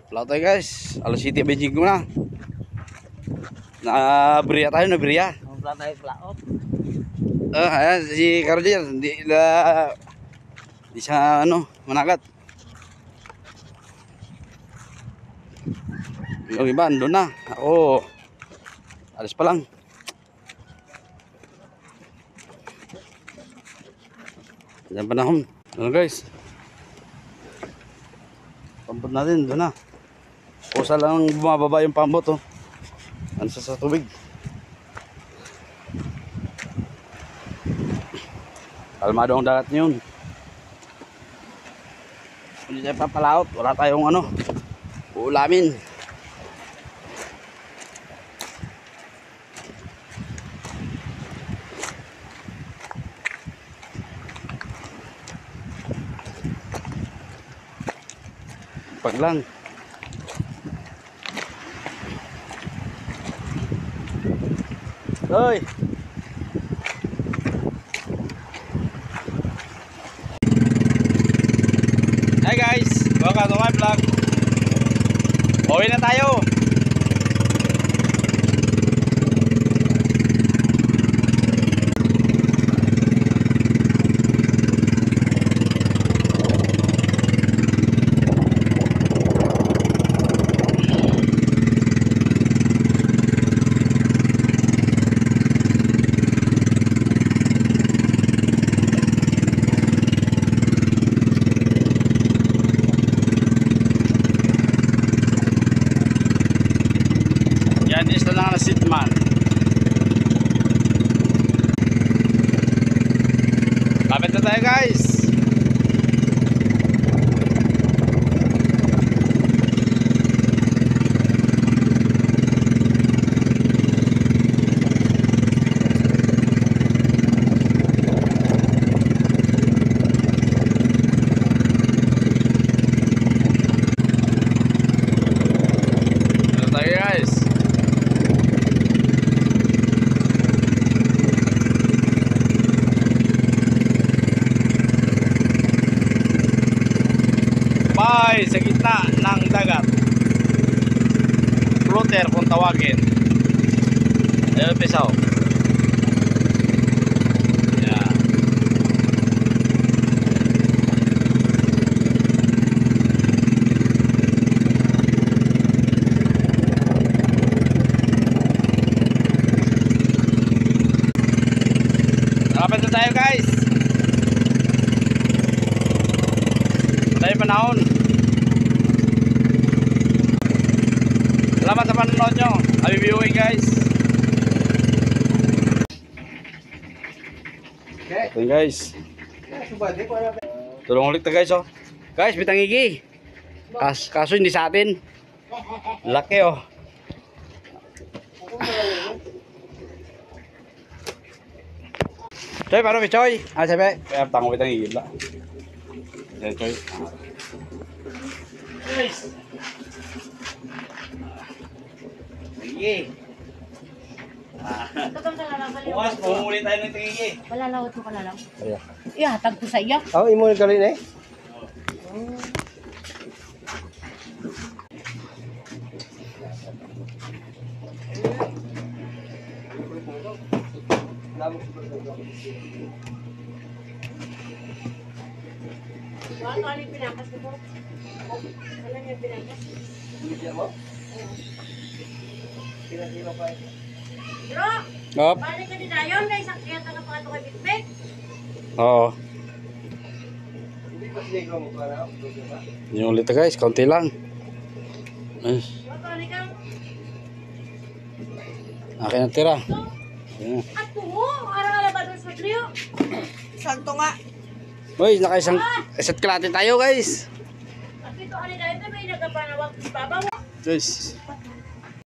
Palaw tayo guys. Alas 7 benjing ko na. Nabriya tayo, nabriya. Palaw tayo, palaot. Ayan, si Kardier. Di siya managat. Yung iba, andun na. Ako, alis pa lang. Diyan panahon. Ano guys? Pambot natin, doon na. Kusa lang bumababa yung pambot, oh. Ano sa tubig. Kalmado ang dagat yun. Hindi tayo papalaot. Wala tayong uulamin. Pag lang. Hoy. Hi guys, welcome to my vlog. Uwi na tayo. Yan is na lang na sitman. Lapit na tayo guys. Ano tayo guys? Bay sa gitna ng dagat. Floater kung tawagin. Ayun pisaw. Yeah. Malapit na tayo guys. Tayo panahon. Salamat sa panonood nyo. Happy viewing guys. Ito guys. Tulong ulit na guys, oh. Guys, bitangigi. Kaso hindi sa atin. Laki, oh. Choy, paano ba Choy? Sabi. Kaya tango bitangigi ba? Choy. Guys. Sige. Bukas, pumuli tayo ng tingigi. Malalawot mo ka na lang. Ayan. Ihatag ko sa iyo. Oo, imo yung galin eh. Ano yung pinakas ko? Ano yung pinakas? Bigyan mo? Pinasilo pa ito. Bro! Op. Balik ka din na yun. May sakit na pa ito kay Bitbit. Oo. Hindi pa sinigro mo para. Yung ulit na guys, kaunti lang. Ay, Balik ka. akin ang tira. Ayan. At tuho! Araw na ba doon sa Trio? Santo nga. Uy, nakaisang isa't kalahati tayo guys. At ito, ano dahil ito may nagapanawag sa babaw. Guys.